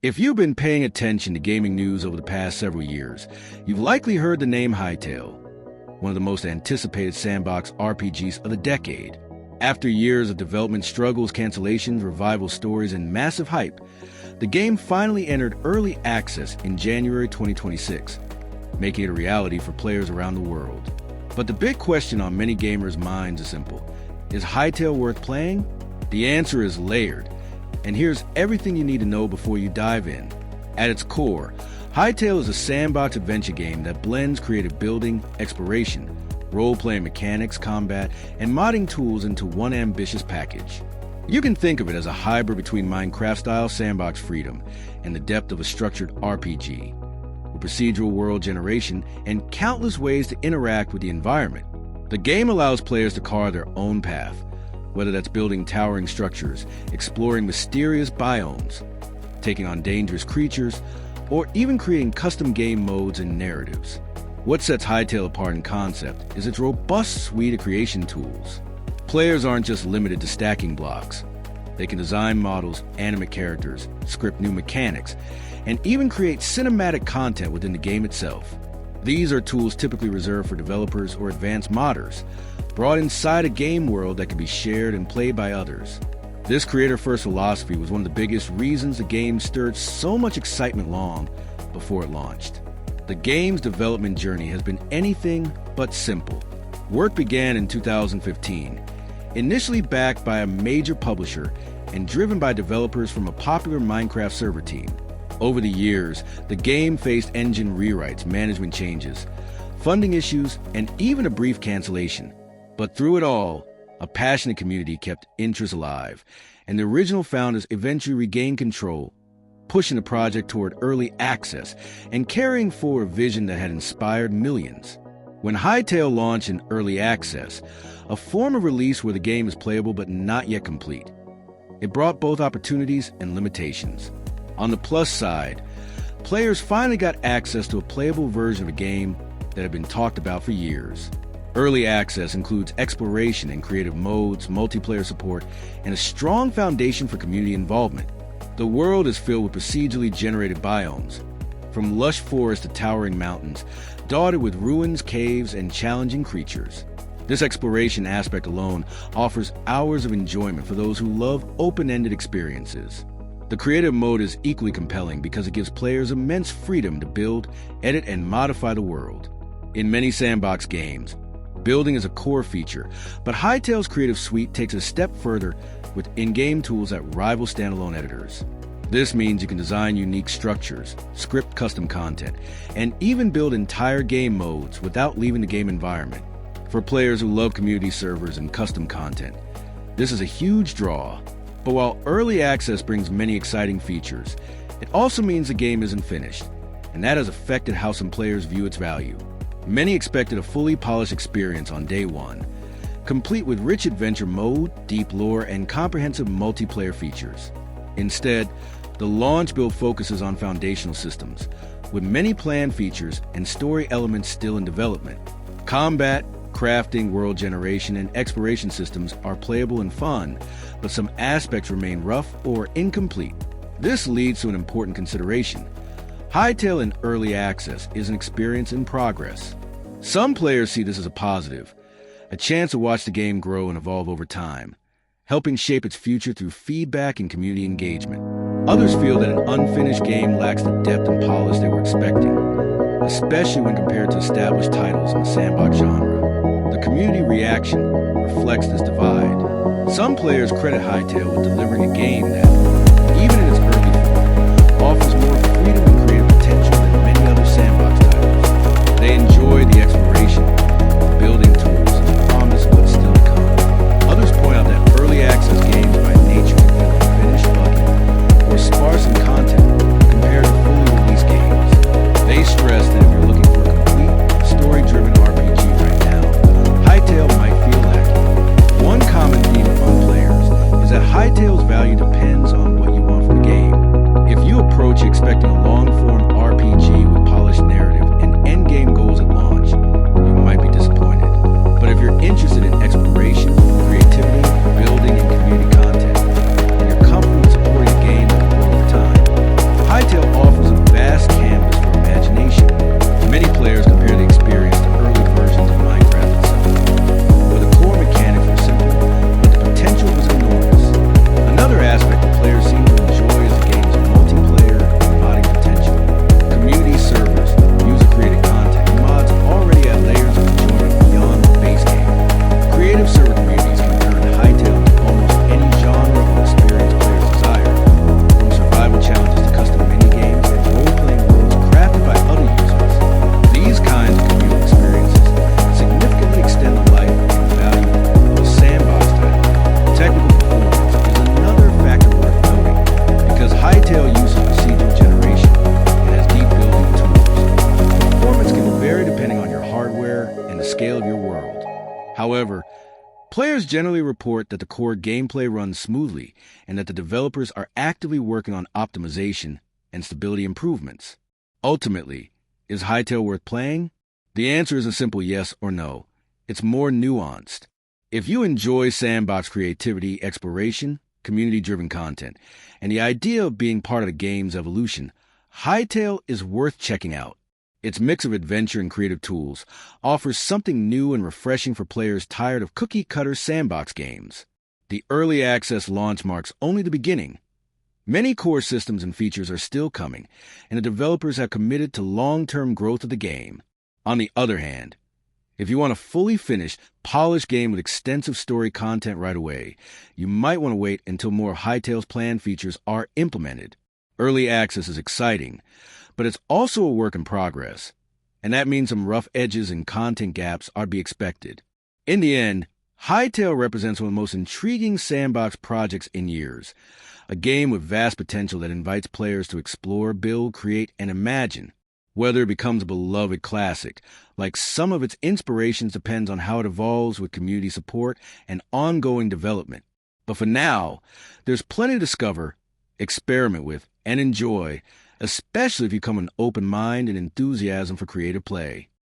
If you've been paying attention to gaming news over the past several years, you've likely heard the name Hytale, one of the most anticipated sandbox RPGs of the decade. After years of development struggles, cancellations, revival stories, and massive hype, the game finally entered early access in January 2026, making it a reality for players around the world. But the big question on many gamers' minds is simple. Is Hytale worth playing? The answer is layered. And here's everything you need to know before you dive in. At its core, Hytale is a sandbox adventure game that blends creative building, exploration, role-playing mechanics, combat, and modding tools into one ambitious package. You can think of it as a hybrid between Minecraft-style sandbox freedom and the depth of a structured RPG, with procedural world generation and countless ways to interact with the environment. The game allows players to carve their own path, whether that's building towering structures, exploring mysterious biomes, taking on dangerous creatures, or even creating custom game modes and narratives. What sets Hytale apart in concept is its robust suite of creation tools. Players aren't just limited to stacking blocks. They can design models, animate characters, script new mechanics, and even create cinematic content within the game itself. These are tools typically reserved for developers or advanced modders, brought inside a game world that can be shared and played by others. This creator-first philosophy was one of the biggest reasons the game stirred so much excitement long before it launched. The game's development journey has been anything but simple. Work began in 2015, initially backed by a major publisher and driven by developers from a popular Minecraft server team. Over the years, the game faced engine rewrites, management changes, funding issues, and even a brief cancellation. But through it all, a passionate community kept interest alive, and the original founders eventually regained control, pushing the project toward early access and carrying forward a vision that had inspired millions. When Hytale launched in early access, a form of release where the game is playable but not yet complete, it brought both opportunities and limitations. On the plus side, players finally got access to a playable version of a game that had been talked about for years. Early access includes exploration and creative modes, multiplayer support, and a strong foundation for community involvement. The world is filled with procedurally generated biomes, from lush forests to towering mountains, dotted with ruins, caves, and challenging creatures. This exploration aspect alone offers hours of enjoyment for those who love open-ended experiences. The creative mode is equally compelling because it gives players immense freedom to build, edit, and modify the world. In many sandbox games, building is a core feature, but Hytale's creative suite takes it a step further with in-game tools that rival standalone editors. This means you can design unique structures, script custom content, and even build entire game modes without leaving the game environment. For players who love community servers and custom content, this is a huge draw. But while early access brings many exciting features, it also means the game isn't finished, and that has affected how some players view its value. Many expected a fully polished experience on day one, complete with rich adventure mode, deep lore, and comprehensive multiplayer features. Instead, the launch build focuses on foundational systems, with many planned features and story elements still in development. Combat, crafting, world generation, and exploration systems are playable and fun, but some aspects remain rough or incomplete. This leads to an important consideration. Hytale in early access is an experience in progress. Some players see this as a positive, a chance to watch the game grow and evolve over time, helping shape its future through feedback and community engagement. Others feel that an unfinished game lacks the depth and polish they were expecting, especially when compared to established titles in the sandbox genre. The community reaction reflects this divide. Some players credit Hytale with delivering a game that, even in its early form, offers more freedom and creative potential than many other sandbox titles. They enjoy the exploration, the building tools, and the promise of what's still to come. Others point out that early access games by nature can feel unfinished, buggy, or sparse in content compared to fully released games. They stress that if you're looking for a complete, story-driven RPG right now, Hytale might feel lacking. One common theme among players is that Hytale's value depends on However, players generally report that the core gameplay runs smoothly and that the developers are actively working on optimization and stability improvements. Ultimately, is Hytale worth playing? The answer is a simple yes or no. It's more nuanced. If you enjoy Sandbox creativity, exploration, community-driven content, and the idea of being part of the game's evolution, Hytale is worth checking out. Its mix of adventure and creative tools offers something new and refreshing for players tired of cookie-cutter Sandbox games. The early access launch marks only the beginning. Many core systems and features are still coming, and the developers have committed to long-term growth of the game. On the other hand, if you want a fully finished, polished game with extensive story content right away, you might want to wait until more of Hytale's planned features are implemented. Early access is exciting, but it's also a work in progress, and that means some rough edges and content gaps are to be expected. In the end, Hytale represents one of the most intriguing Sandbox projects in years, a game with vast potential that invites players to explore, build, create, and imagine. Whether it becomes a beloved classic, like some of its inspirations, depends on how it evolves with community support and ongoing development. But for now, there's plenty to discover, experiment with, and enjoy, especially if you come with an open mind and enthusiasm for creative play.